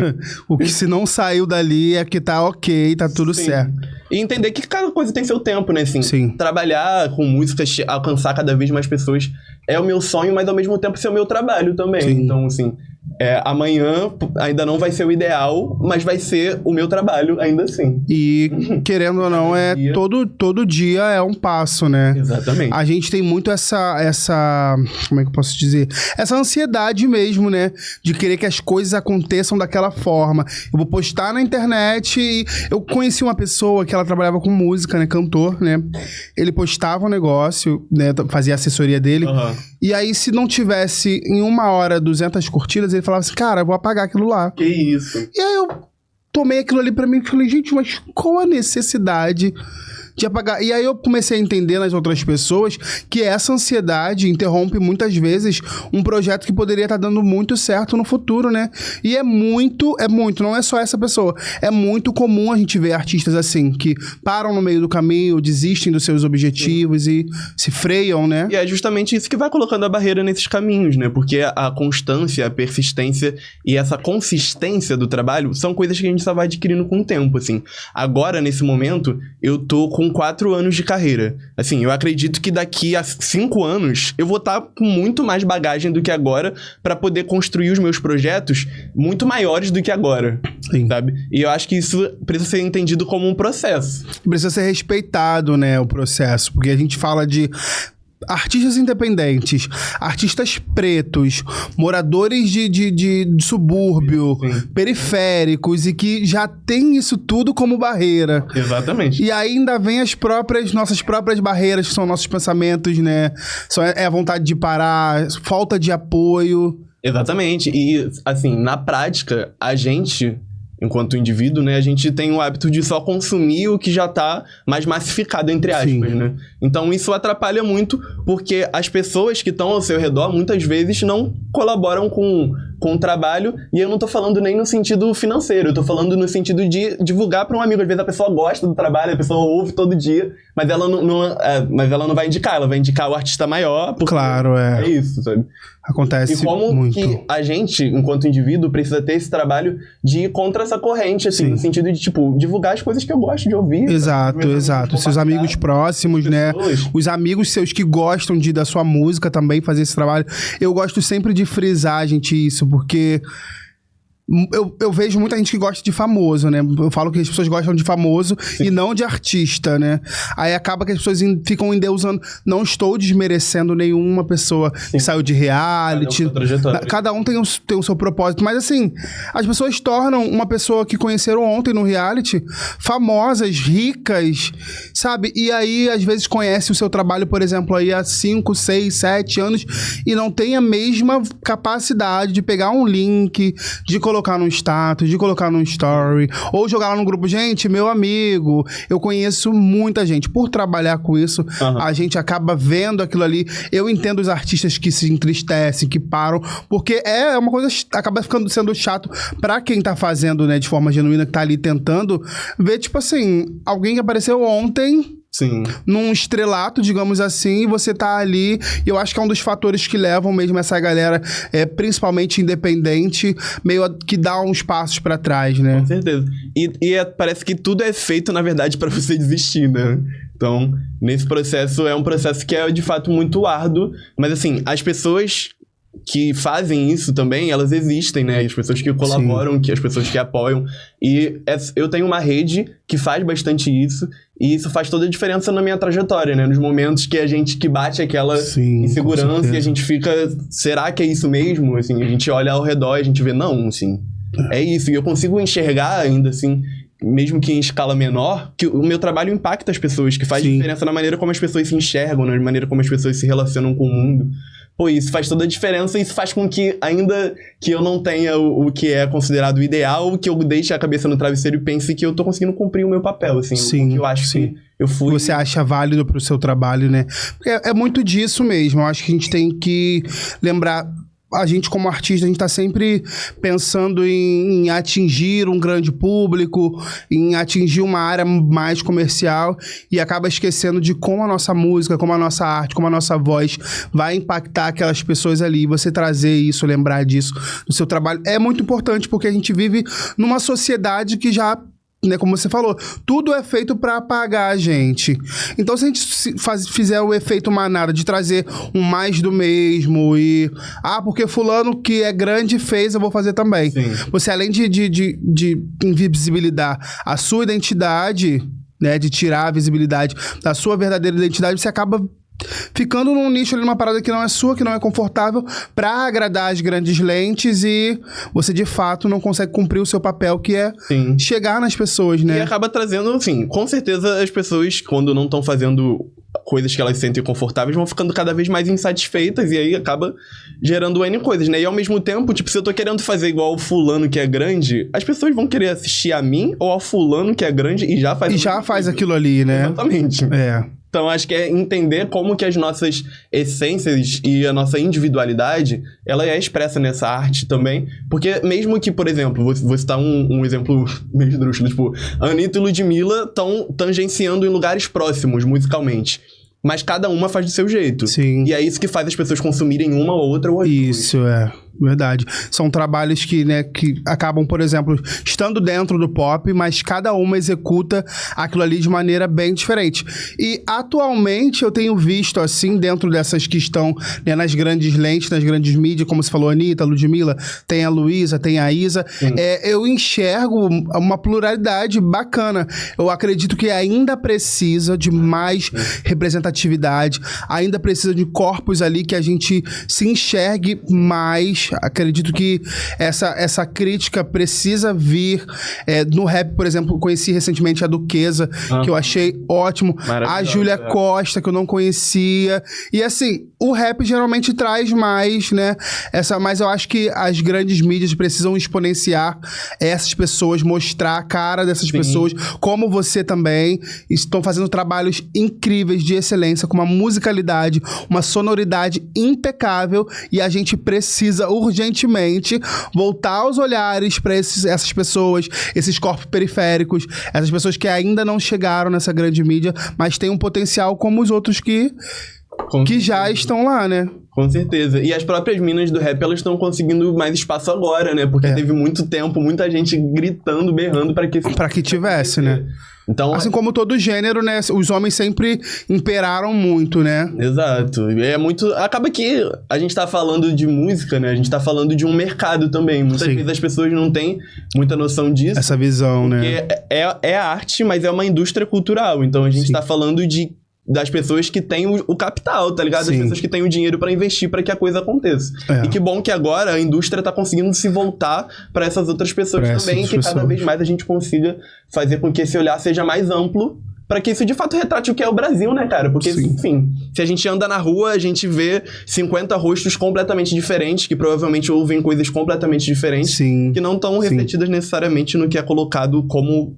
O que se não saiu dali é que tá ok, tá tudo certo. E entender que cada coisa tem seu tempo, né? Assim, Sim. Trabalhar com música, alcançar cada vez mais pessoas é o meu sonho, mas ao mesmo tempo ser o meu trabalho também. Sim. Então, assim, amanhã ainda não vai ser o ideal, mas vai ser o meu trabalho ainda assim. E, querendo ou não, todo dia é um passo, né? Exatamente. A gente tem muito essa... Como é que eu posso dizer? Essa ansiedade mesmo, né? De querer que as coisas aconteçam daquela forma. Eu vou postar na internet e... Eu conheci uma pessoa que ela trabalhava com música, né? Cantor, né? Ele postava um negócio, né? Fazia a assessoria dele. E aí, se não tivesse em 1 hora 200 curtidas, ele falava assim, cara, eu vou apagar aquilo lá. Que isso? E aí eu tomei aquilo ali pra mim e falei, gente, mas qual a necessidade de apagar? E aí eu comecei a entender nas outras pessoas que essa ansiedade interrompe muitas vezes um projeto que poderia estar dando muito certo no futuro, né? E é muito, não é só essa pessoa. É muito comum a gente ver artistas assim, que param no meio do caminho, desistem dos seus objetivos e se freiam, né? E é justamente isso que vai colocando a barreira nesses caminhos, né? Porque a constância, a persistência e essa consistência do trabalho são coisas que a gente só vai adquirindo com o tempo, assim. Agora, nesse momento, eu tô com 4 anos de carreira. Assim, eu acredito que daqui a 5 anos eu vou estar com muito mais bagagem do que agora pra poder construir os meus projetos muito maiores do que agora. Sim. Sabe? E eu acho que isso precisa ser entendido como um processo. Precisa ser respeitado, né, o processo. Porque a gente fala de... artistas independentes, artistas pretos, moradores de subúrbio, periféricos e que já tem isso tudo como barreira. Exatamente. E ainda vem nossas próprias barreiras, que são nossos pensamentos, né? É a vontade de parar, falta de apoio. Exatamente. E, assim, na prática, a gente... Enquanto indivíduo, né, a gente tem o hábito de só consumir o que já tá mais massificado, entre aspas, né? Então isso atrapalha muito, porque as pessoas que estão ao seu redor, muitas vezes, não colaboram com o trabalho, e eu não tô falando nem no sentido financeiro, eu tô falando no sentido de divulgar para um amigo. Às vezes a pessoa gosta do trabalho, a pessoa ouve todo dia, mas ela não vai indicar, ela vai indicar o artista maior, porque é isso, sabe? Acontece muito. E como que a gente, enquanto indivíduo, precisa ter esse trabalho de ir contra essa corrente, assim, no sentido de, tipo, divulgar as coisas que eu gosto de ouvir. Exato, exato. Seus amigos próximos, né? Os amigos seus que gostam da sua música também fazer esse trabalho. Eu gosto sempre de frisar, gente, isso, porque... Eu vejo muita gente que gosta de famoso, né? Eu falo que as pessoas gostam de famoso e não de artista, né? Aí acaba que as pessoas ficam endeusando. Não estou desmerecendo nenhuma pessoa que saiu de reality. Cada um tem o seu propósito. Mas assim, as pessoas tornam uma pessoa que conheceram ontem no reality famosas, ricas, sabe? E aí, às vezes, conhece o seu trabalho, por exemplo, aí há 5, 6, 7 anos e não tem a mesma capacidade de pegar um link, de colocar num status, de colocar num story, ou jogar lá no grupo. Gente, meu amigo, eu conheço muita gente. Por trabalhar com isso, a gente acaba vendo aquilo ali. Eu entendo os artistas que se entristecem, que param, porque é uma coisa, acaba sendo chato pra quem tá fazendo, né, de forma genuína, que tá ali tentando ver, tipo assim, alguém que apareceu ontem, Sim. num estrelato, digamos assim, e você tá ali, e eu acho que é um dos fatores que levam mesmo essa galera, principalmente independente, meio que dá uns passos pra trás, né? Com certeza. Parece que tudo é feito, na verdade, pra você desistir, né? Então, nesse processo, é um processo que é, de fato, muito árduo, mas, assim, as pessoas que fazem isso também, elas existem, né? As pessoas que colaboram, as pessoas que apoiam. E eu tenho uma rede que faz bastante isso, e isso faz toda a diferença na minha trajetória, né? Nos momentos que a gente que bate aquela insegurança e a gente fica, será que é isso mesmo? Assim, a gente olha ao redor e a gente vê, não, assim, é isso. E eu consigo enxergar ainda, assim, mesmo que em escala menor, que o meu trabalho impacta as pessoas, que faz diferença na maneira como as pessoas se enxergam, na maneira como as pessoas se relacionam com o mundo. Pô, isso faz toda a diferença e isso faz com que, ainda que eu não tenha o que é considerado o ideal, que eu deixe a cabeça no travesseiro e pense que eu tô conseguindo cumprir o meu papel, assim, o que eu acho que eu fui... Você acha válido pro seu trabalho, né? É muito disso mesmo, eu acho que a gente tem que lembrar... A gente, como artista, a gente tá sempre pensando em atingir um grande público, em atingir uma área mais comercial e acaba esquecendo de como a nossa música, como a nossa arte, como a nossa voz vai impactar aquelas pessoas ali. Você trazer isso, lembrar disso no seu trabalho é muito importante, porque a gente vive numa sociedade que já... Né, como você falou, tudo é feito pra apagar a gente. Então, se a gente fizer o efeito manada de trazer um mais do mesmo e... porque fulano que é grande fez, eu vou fazer também. Sim. Você, além de invisibilizar a sua identidade, né, de tirar a visibilidade da sua verdadeira identidade, você acaba... ficando num nicho ali, numa parada que não é sua, que não é confortável, pra agradar as grandes lentes e você, de fato, não consegue cumprir o seu papel, que é chegar nas pessoas, né? E acaba trazendo, assim, com certeza as pessoas, quando não estão fazendo coisas que elas se sentem confortáveis, vão ficando cada vez mais insatisfeitas e aí acaba gerando N coisas, né? E ao mesmo tempo, tipo, se eu tô querendo fazer igual ao fulano que é grande, as pessoas vão querer assistir a mim ou ao fulano que é grande e já faz aquilo ali, né? Exatamente. Então, acho que é entender como que as nossas essências e a nossa individualidade, ela é expressa nessa arte também. Porque mesmo que, por exemplo, vou citar um exemplo meio esdrúxulo, tipo, Anitta e Ludmilla estão tangenciando em lugares próximos, musicalmente. Mas cada uma faz do seu jeito. Sim. E é isso que faz as pessoas consumirem uma ou outra ou isso, verdade. São trabalhos que, né, que acabam, por exemplo, estando dentro do pop, mas cada uma executa aquilo ali de maneira bem diferente. E atualmente eu tenho visto, assim, dentro dessas que estão, né, nas grandes lentes, nas grandes mídias, como você falou, Anitta, Ludmilla, tem a Luísa, tem a Isa, eu enxergo uma pluralidade bacana. Eu acredito que ainda precisa de mais representatividade, ainda precisa de corpos ali que a gente se enxergue mais. Acredito que essa crítica precisa vir. No rap, por exemplo, conheci recentemente a Duquesa, que eu achei ótimo. A Júlia Costa, que eu não conhecia. E assim, o rap geralmente traz mais, né? Mas eu acho que as grandes mídias precisam exponenciar essas pessoas, mostrar a cara dessas pessoas, como você também. Estão fazendo trabalhos incríveis, de excelência, com uma musicalidade, uma sonoridade impecável, e a gente precisa urgentemente voltar os olhares para essas pessoas, esses corpos periféricos, essas pessoas que ainda não chegaram nessa grande mídia, mas têm um potencial como os outros que já estão lá, né? Com certeza. E as próprias minas do rap, elas estão conseguindo mais espaço agora, né? Porque teve muito tempo, muita gente gritando, berrando para que tivesse, né? Então, assim como todo gênero, né? Os homens sempre imperaram muito, né? Exato. É muito... Acaba que a gente tá falando de música, né? A gente tá falando de um mercado também. Muitas vezes as pessoas não têm muita noção disso. Essa visão, né? É arte, mas é uma indústria cultural. Então a gente tá falando das pessoas que têm o capital, tá ligado? Das pessoas que têm o dinheiro pra investir pra que a coisa aconteça. E que bom que agora a indústria tá conseguindo se voltar pra essas outras pessoas também, que cada vez mais a gente consiga fazer com que esse olhar seja mais amplo pra que isso de fato retrate o que é o Brasil, né, cara? Porque, Sim. enfim, se a gente anda na rua, a gente vê 50 rostos completamente diferentes, que provavelmente ouvem coisas completamente diferentes, Sim. que não estão refletidas necessariamente no que é colocado como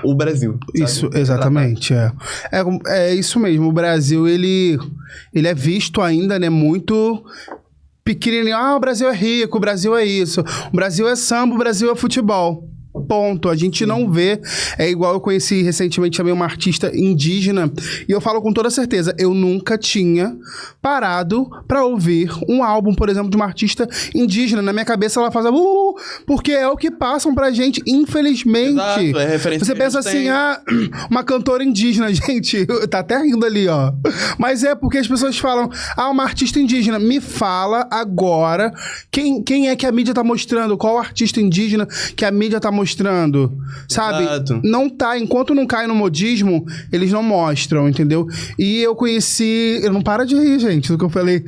o Brasil. Sabe? Isso, exatamente, é isso mesmo. O Brasil, ele é visto ainda, né, muito pequenininho. O Brasil é rico, o Brasil é isso. O Brasil é samba, o Brasil é futebol. Ponto. A gente não vê. É igual eu conheci recentemente também uma artista indígena e eu falo com toda certeza, eu nunca tinha parado pra ouvir um álbum, por exemplo, de uma artista indígena. Na minha cabeça ela faz porque é o que passam pra gente, infelizmente. Exato, é referência. Você pensa assim, uma cantora indígena, gente, tá até rindo ali, ó. Mas é porque as pessoas falam, uma artista indígena. Me fala agora quem é que a mídia tá mostrando, qual artista indígena que a mídia tá mostrando, sabe? Exato. Não tá, enquanto não cai no modismo, eles não mostram, entendeu? E eu conheci, eu não para de rir, gente, do que eu falei.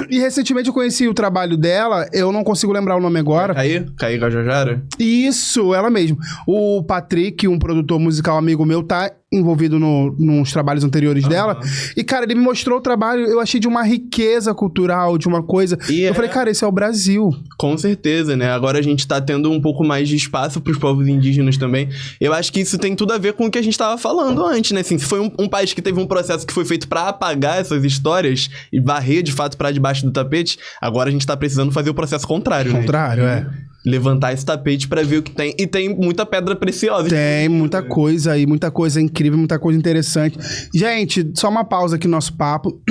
E recentemente eu conheci o trabalho dela, eu não consigo lembrar o nome agora. Caí Guajajara? Isso, ela mesmo. O Patrick, um produtor musical amigo meu, tá envolvido nos trabalhos anteriores dela. E, cara, ele me mostrou o trabalho, eu achei de uma riqueza cultural, de uma coisa. Eu falei, cara, esse é o Brasil. Com certeza, né? Agora a gente tá tendo um pouco mais de espaço pros povos indígenas também. Eu acho que isso tem tudo a ver com o que a gente tava falando antes, né? Assim, se foi um país que teve um processo que foi feito pra apagar essas histórias e varrer, de fato, pra debaixo do tapete, agora a gente tá precisando fazer o processo contrário, né? Levantar esse tapete pra ver o que tem. E tem muita pedra preciosa. Tem muita coisa aí, muita coisa incrível, muita coisa interessante. Gente, só uma pausa aqui no nosso papo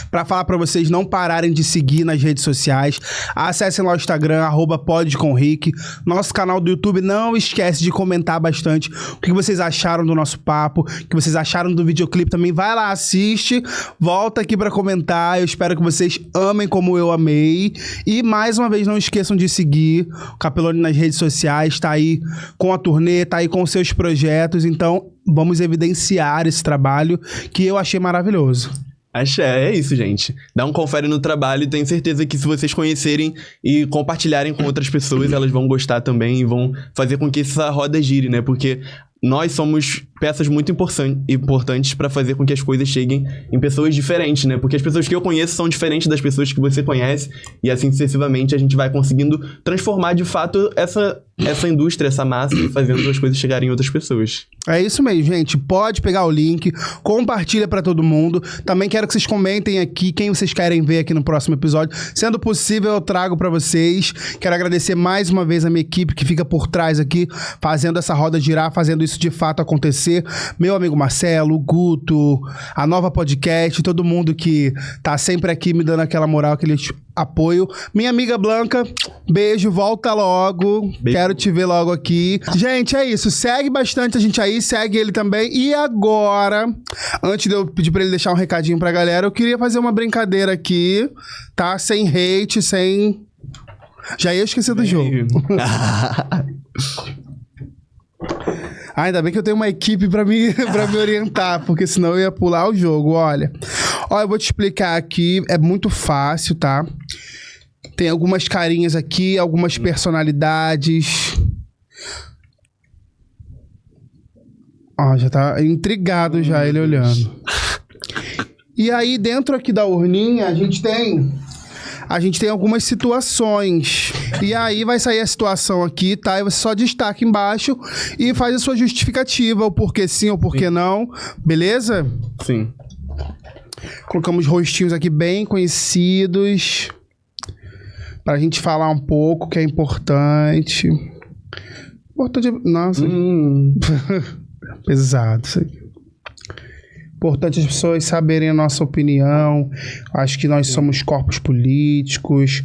pra falar pra vocês não pararem de seguir nas redes sociais. Acessem lá o Instagram, @podcomrick. Nosso canal do YouTube, não esquece de comentar bastante o que vocês acharam do nosso papo, o que vocês acharam do videoclipe também. Vai lá, assiste, volta aqui pra comentar. Eu espero que vocês amem como eu amei. E mais uma vez, não esqueçam de seguir o Capelone nas redes sociais, tá aí com a turnê, tá aí com seus projetos, então vamos evidenciar esse trabalho que eu achei maravilhoso. É isso, gente. Dá um confere no trabalho e tenho certeza que se vocês conhecerem e compartilharem com outras pessoas, elas vão gostar também e vão fazer com que essa roda gire, né? Porque nós somos peças muito importantes pra fazer com que as coisas cheguem em pessoas diferentes, né? Porque as pessoas que eu conheço são diferentes das pessoas que você conhece e assim sucessivamente a gente vai conseguindo transformar de fato essa indústria, essa massa, fazendo as coisas chegarem em outras pessoas. É isso mesmo, gente. Pode pegar o link, compartilha pra todo mundo. Também quero que vocês comentem aqui quem vocês querem ver aqui no próximo episódio. Sendo possível, eu trago pra vocês. Quero agradecer mais uma vez a minha equipe que fica por trás aqui, fazendo essa roda girar, fazendo isso de fato acontecer. Meu amigo Marcelo, o Guto, a Nova Podcast, todo mundo que tá sempre aqui me dando aquela moral, aquele apoio. Minha amiga Blanca, beijo, volta logo. Beijo. Quero te ver logo aqui. Gente, é isso. Segue bastante a gente aí, segue ele também. E agora, antes de eu pedir pra ele deixar um recadinho pra galera, eu queria fazer uma brincadeira aqui, tá? Sem hate, sem... Já ia esquecer do jogo. Ainda bem que eu tenho uma equipe pra me orientar, porque senão eu ia pular o jogo, olha. Eu vou te explicar aqui, é muito fácil, tá? Tem algumas carinhas aqui, algumas personalidades. Já tá intrigado já ele olhando. E aí, dentro aqui da urninha, a gente tem algumas situações. E aí vai sair a situação aqui, tá? E você só destaca embaixo e faz a sua justificativa, o porquê sim ou porquê não. Beleza? Sim. Colocamos rostinhos aqui bem conhecidos pra gente falar um pouco, que é importante. Nossa. Pesado isso aqui. Importante as pessoas saberem a nossa opinião. Acho que nós somos corpos políticos.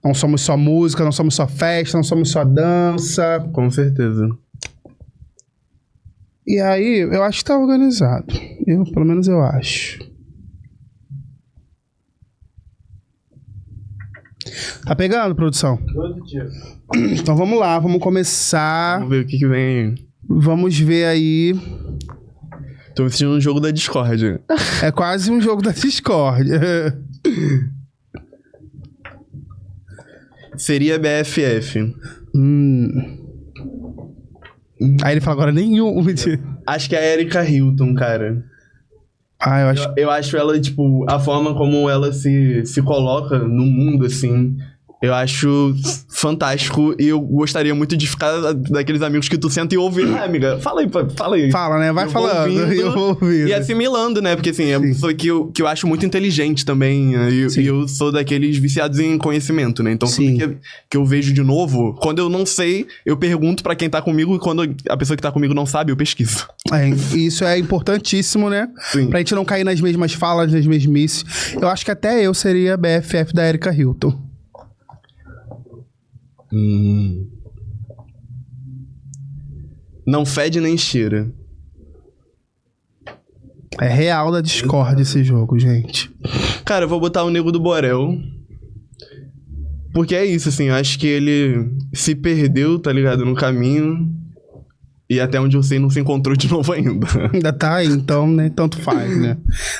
Não somos só música, não somos só festa, não somos só dança. Com certeza. E aí, eu acho que tá organizado. Pelo menos eu acho. Tá pegando, produção? Então vamos lá, vamos começar. Vamos ver o que vem aí. Vamos ver aí. Tô me sentindo um jogo da Discord. É quase um jogo da Discord. Seria BFF. Aí ele fala agora nenhum. Acho que é a Erika Hilton, cara. Ah, eu acho... Eu acho ela, tipo, a forma como ela se coloca no mundo, assim, eu acho fantástico. E eu gostaria muito de ficar daqueles amigos que tu senta e ouve. Ah, amiga, fala aí. Fala, né? Vai Eu vou falando. ouvindo Eu vou ouvindo. E assimilando, né? Porque, assim, é uma pessoa que eu acho muito inteligente também. E eu sou daqueles viciados em conhecimento, né? Então, tudo que eu vejo de novo, quando eu não sei, eu pergunto pra quem tá comigo. E quando a pessoa que tá comigo não sabe, eu pesquiso. Isso é importantíssimo, né? Sim. Pra gente não cair nas mesmas falas, nas mesmices. Eu acho que até eu seria BFF da Erika Hilton. Não fede nem cheira. É real da Discord esse jogo, gente. Cara, eu vou botar o Nego do Borel. Porque é isso, assim, eu acho que ele se perdeu, tá ligado, no caminho. E até onde eu sei, não se encontrou de novo ainda. Ainda tá aí, então, né? Tanto faz, né?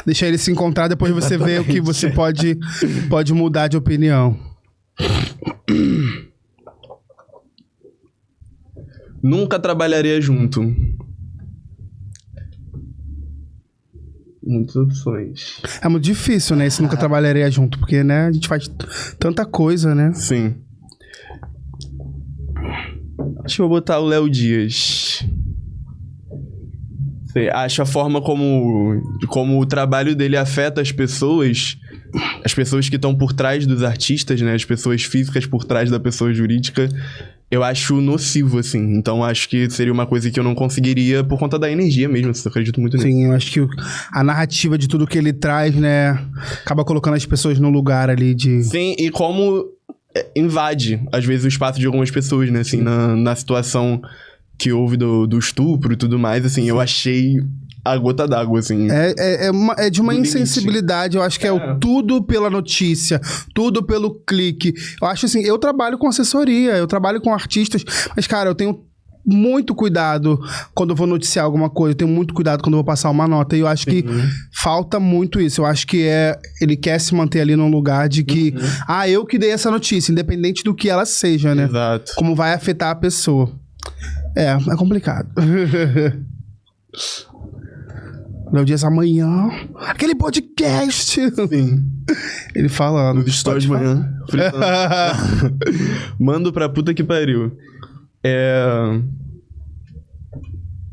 Deixa ele se encontrar, depois você vê o que você pode mudar de opinião. Nunca trabalharia junto. Muitas opções. É muito difícil, né? Esse nunca trabalharia junto, porque, né? A gente faz tanta coisa, né? Sim. Acho que eu vou botar o Léo Dias. Sei, acho a forma como o trabalho dele afeta as pessoas que estão por trás dos artistas, né? As pessoas físicas por trás da pessoa jurídica. Eu acho nocivo, assim. Então, acho que seria uma coisa que eu não conseguiria por conta da energia mesmo. Eu acredito muito nisso. Sim, eu acho que a narrativa de tudo que ele traz, né? Acaba colocando as pessoas no lugar ali de... Sim, e como invade, às vezes, o espaço de algumas pessoas, né? Assim, na situação que houve do estupro e tudo mais, assim, eu achei a gota d'água, assim. É de uma insensibilidade, eu acho que é o tudo pela notícia, tudo pelo clique. Eu acho assim, eu trabalho com assessoria, eu trabalho com artistas, mas, cara, eu tenho muito cuidado quando eu vou noticiar alguma coisa, eu tenho muito cuidado quando eu vou passar uma nota, e eu acho que falta muito isso. Eu acho que ele quer se manter ali num lugar de que, eu que dei essa notícia, independente do que ela seja, né? Exato. Como vai afetar a pessoa. É complicado. Léo Dias amanhã. Aquele podcast. Sim. Ele falando. Nos stories de manhã. Mando pra puta que pariu.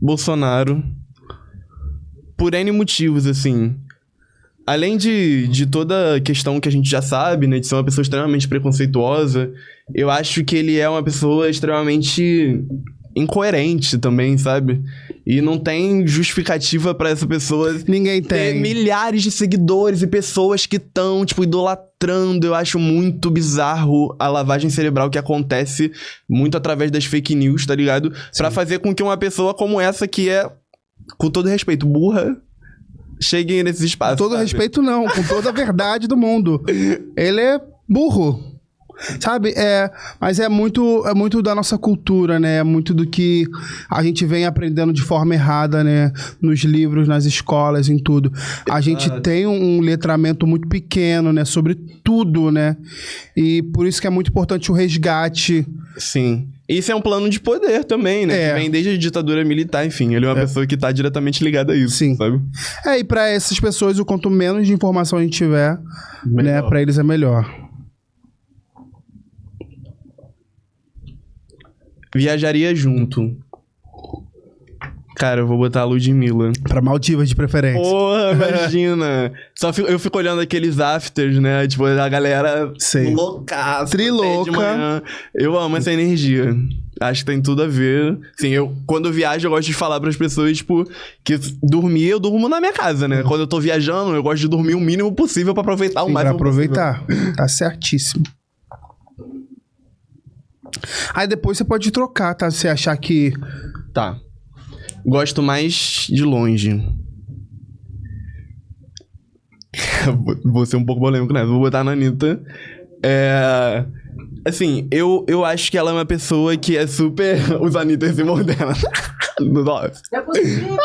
Bolsonaro. Por N motivos, assim. Além de toda a questão que a gente já sabe, né? De ser uma pessoa extremamente preconceituosa. Eu acho que ele é uma pessoa extremamente incoerente também, sabe? E não tem justificativa pra essa pessoa... Ninguém tem. Ter milhares de seguidores e pessoas que estão, tipo, idolatrando. Eu acho muito bizarro a lavagem cerebral que acontece muito através das fake news, tá ligado? Sim. Pra fazer com que uma pessoa como essa, que é, com todo respeito, burra, chegue nesses espaços. Com todo respeito, não. Com toda a verdade do mundo. Ele é burro. Sabe? Mas é muito da nossa cultura, né? É muito do que a gente vem aprendendo de forma errada, né? Nos livros, nas escolas, em tudo. A gente tem um letramento muito pequeno, né? Sobre tudo, né? E por isso que é muito importante o resgate. Sim. Isso é um plano de poder também, né? Que vem desde a ditadura militar, enfim. Ele é uma pessoa que tá diretamente ligada a isso, sim, sabe? E pra essas pessoas, o quanto menos de informação a gente tiver, né? Pra eles é melhor. Viajaria junto. Cara, eu vou botar a Ludmilla. Pra Maldivas, de preferência. Porra, imagina. Eu fico olhando aqueles afters, né? Tipo, a galera loucaça. Trilouca. Eu amo essa energia. Acho que tem tudo a ver. Assim, quando eu viajo, eu gosto de falar pras pessoas, tipo, que eu durmo na minha casa, né? Quando eu tô viajando, eu gosto de dormir o mínimo possível pra aproveitar o máximo possível. Pra aproveitar. Tá certíssimo. Aí depois você pode trocar, tá? Se você achar que... Tá. Gosto mais de longe. Vou ser um pouco polêmico, né? Vou botar na Anitta. Assim, eu acho que ela é uma pessoa que é super... Os Anitta se moderna. É possível.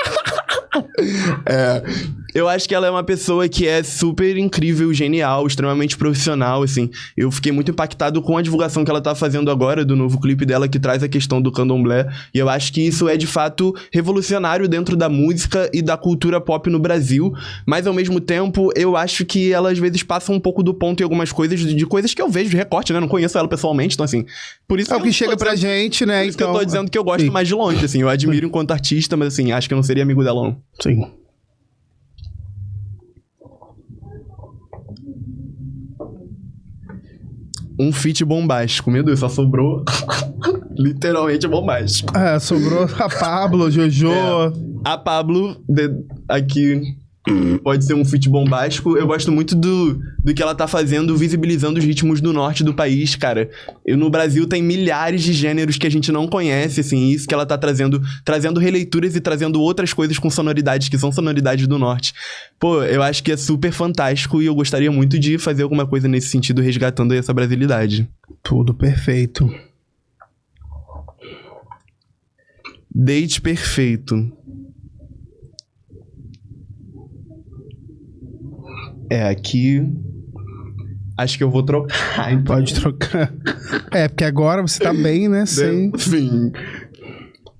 Eu acho que ela é uma pessoa que é super incrível, genial, extremamente profissional, assim. Eu fiquei muito impactado com a divulgação que ela tá fazendo agora do novo clipe dela, que traz a questão do candomblé. E eu acho que isso é, de fato, revolucionário dentro da música e da cultura pop no Brasil. Mas, ao mesmo tempo, eu acho que ela, às vezes, passa um pouco do ponto em algumas coisas, de coisas que eu vejo de recorte, né? Não conheço ela pessoalmente, então, assim... Por isso É o que chega pra gente, né? Por isso que eu tô dizendo que eu gosto mais de longe, assim. Eu admiro enquanto artista, mas, assim, acho que eu não seria amigo dela, não. Sim. Um feat bombástico. Meu Deus, só sobrou literalmente bombástico. Sobrou a Pablo, Jojo. A Pablo, aqui, pode ser um feat bombástico. Eu gosto muito do que ela tá fazendo, visibilizando os ritmos do norte do país, cara. No Brasil tem milhares de gêneros que a gente não conhece, assim, isso que ela tá trazendo releituras e trazendo outras coisas com sonoridades que são sonoridades do norte. Pô, eu acho que é super fantástico e eu gostaria muito de fazer alguma coisa nesse sentido, resgatando essa brasilidade. Tudo perfeito. Date perfeito. Aqui... Acho que eu vou trocar, então. Pode trocar. Porque agora você tá bem, né? Sim. Sim.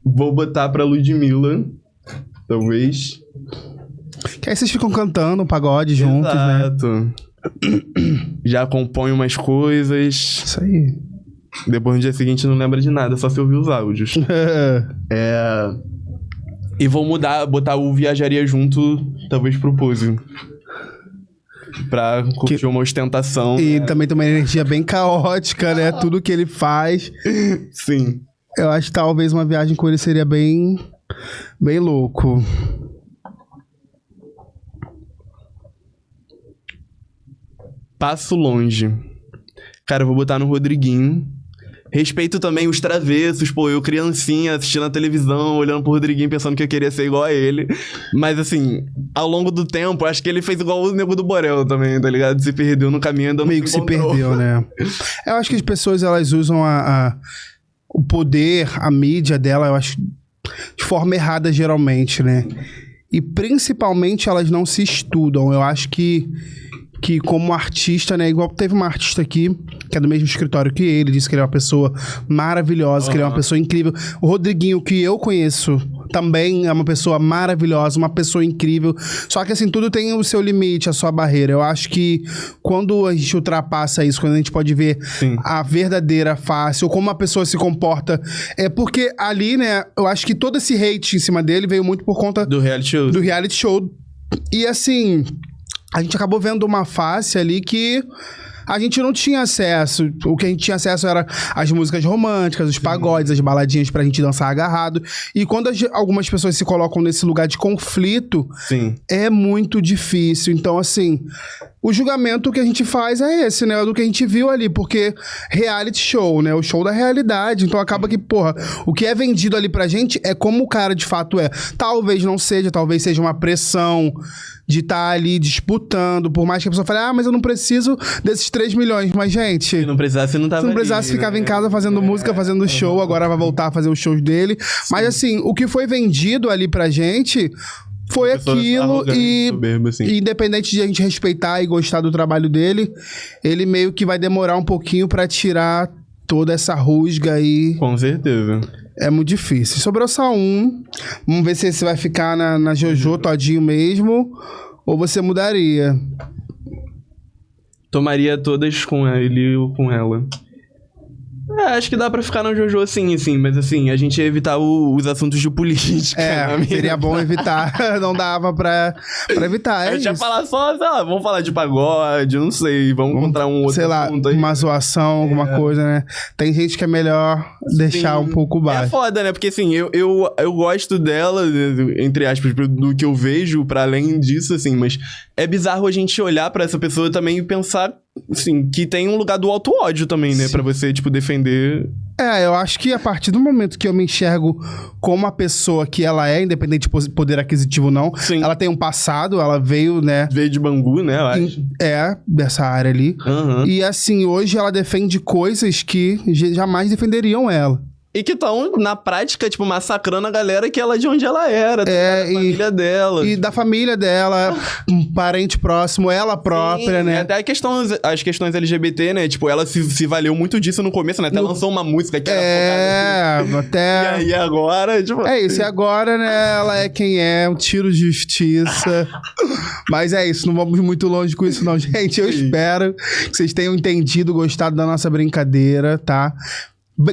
Vou botar pra Ludmilla, talvez. Que aí vocês ficam cantando um pagode juntos, né? Exato. Já compõe umas coisas. Isso aí. Depois no dia seguinte não lembra de nada, só se ouvir os áudios. E vou botar o Viajaria junto, talvez pro Pose. Pra curtir uma ostentação. E também tem uma energia bem caótica, né? Tudo que ele faz. Sim. Eu acho que talvez uma viagem com ele seria bem louco. Passo longe. Cara, eu vou botar no Rodriguinho. Respeito também os travessos, pô, eu criancinha assistindo a televisão, olhando pro Rodriguinho, pensando que eu queria ser igual a ele. Mas assim, ao longo do tempo, acho que ele fez igual o Nego do Borel também, tá ligado? Se perdeu no caminho, ainda meio que se perdeu, né? Eu acho que as pessoas, elas usam o poder, a mídia dela, eu acho, de forma errada geralmente, né? E principalmente elas não se estudam. Eu acho que como artista, né? Igual teve uma artista aqui, que é do mesmo escritório que ele, disse que ele é uma pessoa maravilhosa, que ele é uma pessoa incrível. O Rodriguinho, que eu conheço, também é uma pessoa maravilhosa, uma pessoa incrível. Só que assim, tudo tem o seu limite, a sua barreira. Eu acho que quando a gente ultrapassa isso, quando a gente pode ver a verdadeira face, ou como a pessoa se comporta, é porque ali, né, eu acho que todo esse hate em cima dele veio muito por conta do reality show. E assim... A gente acabou vendo uma face ali que a gente não tinha acesso. O que a gente tinha acesso era as músicas românticas, os pagodes, as baladinhas pra gente dançar agarrado. E quando algumas pessoas se colocam nesse lugar de conflito, é muito difícil. Então, assim, o julgamento que a gente faz é esse, né? Do que a gente viu ali, porque reality show, né? O show da realidade. Então acaba que, porra, o que é vendido ali pra gente é como o cara de fato é. Talvez não seja, talvez seja uma pressão de estar ali disputando, por mais que a pessoa fale, mas eu não preciso desses 3 milhões. Mas, gente... Se não precisasse, não tava Se não precisasse, ali, ficava né? em casa fazendo música, fazendo show, agora vai voltar a fazer os shows dele. Mas, assim, o que foi vendido ali pra gente... Foi aquilo e soberbo, assim. Independente de a gente respeitar e gostar do trabalho dele, ele meio que vai demorar um pouquinho pra tirar toda essa rusga aí. Com certeza. É muito difícil. Sobrou só um. Vamos ver se esse vai ficar na Jojo todinho mesmo ou você mudaria. Tomaria todas com ele ou com ela. Acho que dá pra ficar no Jojo assim, mas assim, a gente ia evitar os assuntos de política. Seria bom evitar. Não dava pra evitar, a gente ia falar só, sei lá, vamos falar de pagode, não sei, vamos encontrar um outro assunto aí. Uma zoação, alguma coisa, né? Tem gente que é melhor deixar um pouco baixo. É foda, né? Porque assim, eu gosto dela, entre aspas, do que eu vejo, pra além disso, assim, mas é bizarro a gente olhar pra essa pessoa também e pensar, assim, que tem um lugar do auto-ódio também, né? Pra você, tipo, defender... Eu acho que a partir do momento que eu me enxergo como a pessoa que ela é, independente de poder aquisitivo ou não, ela tem um passado, ela veio, né? Veio de Bangu, né? Eu acho. Dessa área ali. E assim, hoje ela defende coisas que jamais defenderiam ela. E que estão, na prática, tipo, massacrando a galera que ela de onde ela era, da família dela. E da família dela, um parente próximo, ela própria, né? Até as questões LGBT, né? Tipo, ela se valeu muito disso no começo, né? Até lançou uma música que era focada assim. Até... E aí agora, tipo... É isso, e agora, né, ela é quem é, um tiro de justiça. Mas é isso, não vamos muito longe com isso não, gente. Eu espero que vocês tenham entendido, gostado da nossa brincadeira, tá?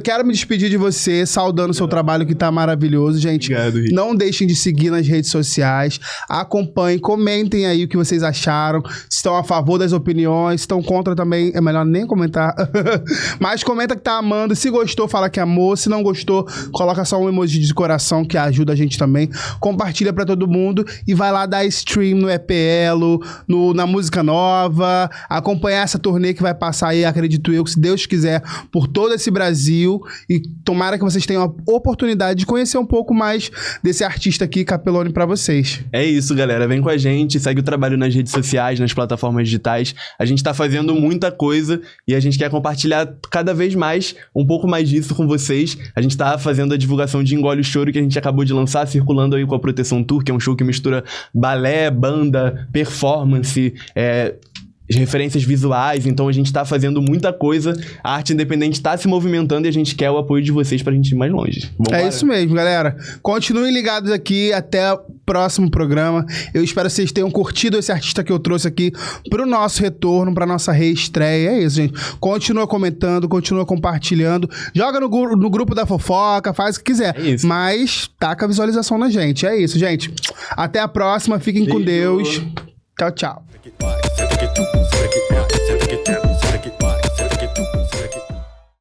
Quero me despedir de você, saudando o seu trabalho que tá maravilhoso, gente. Obrigado, Rick. Não deixem de seguir nas redes sociais. Acompanhem, comentem aí o que vocês acharam. Se estão a favor das opiniões, se estão contra também, é melhor nem comentar. Mas comenta que tá amando. Se gostou, fala que amou. Se não gostou, coloca só um emoji de coração que ajuda a gente também. Compartilha pra todo mundo e vai lá dar stream no EPL, na música nova. Acompanhar essa turnê que vai passar aí, acredito eu, que se Deus quiser, por todo esse Brasil. E tomara que vocês tenham a oportunidade de conhecer um pouco mais desse artista aqui, Capelone, pra vocês. É isso, galera. Vem com a gente, segue o trabalho nas redes sociais, nas plataformas digitais. A gente tá fazendo muita coisa e a gente quer compartilhar cada vez mais, um pouco mais disso com vocês. A gente tá fazendo a divulgação de Engole o Choro, que a gente acabou de lançar, circulando aí com a Proteção Tour, que é um show que mistura balé, banda, performance, referências visuais, então a gente tá fazendo muita coisa, a arte independente tá se movimentando e a gente quer o apoio de vocês pra gente ir mais longe. Vambora. É isso mesmo, galera. Continuem ligados aqui, até o próximo programa. Eu espero que vocês tenham curtido esse artista que eu trouxe aqui pro nosso retorno, pra nossa reestreia. É isso, gente. Continua comentando, continua compartilhando, joga no grupo da fofoca, faz o que quiser. É isso. Mas taca a visualização na gente. É isso, gente. Até a próxima, fiquem com Deus. Tchau, tchau.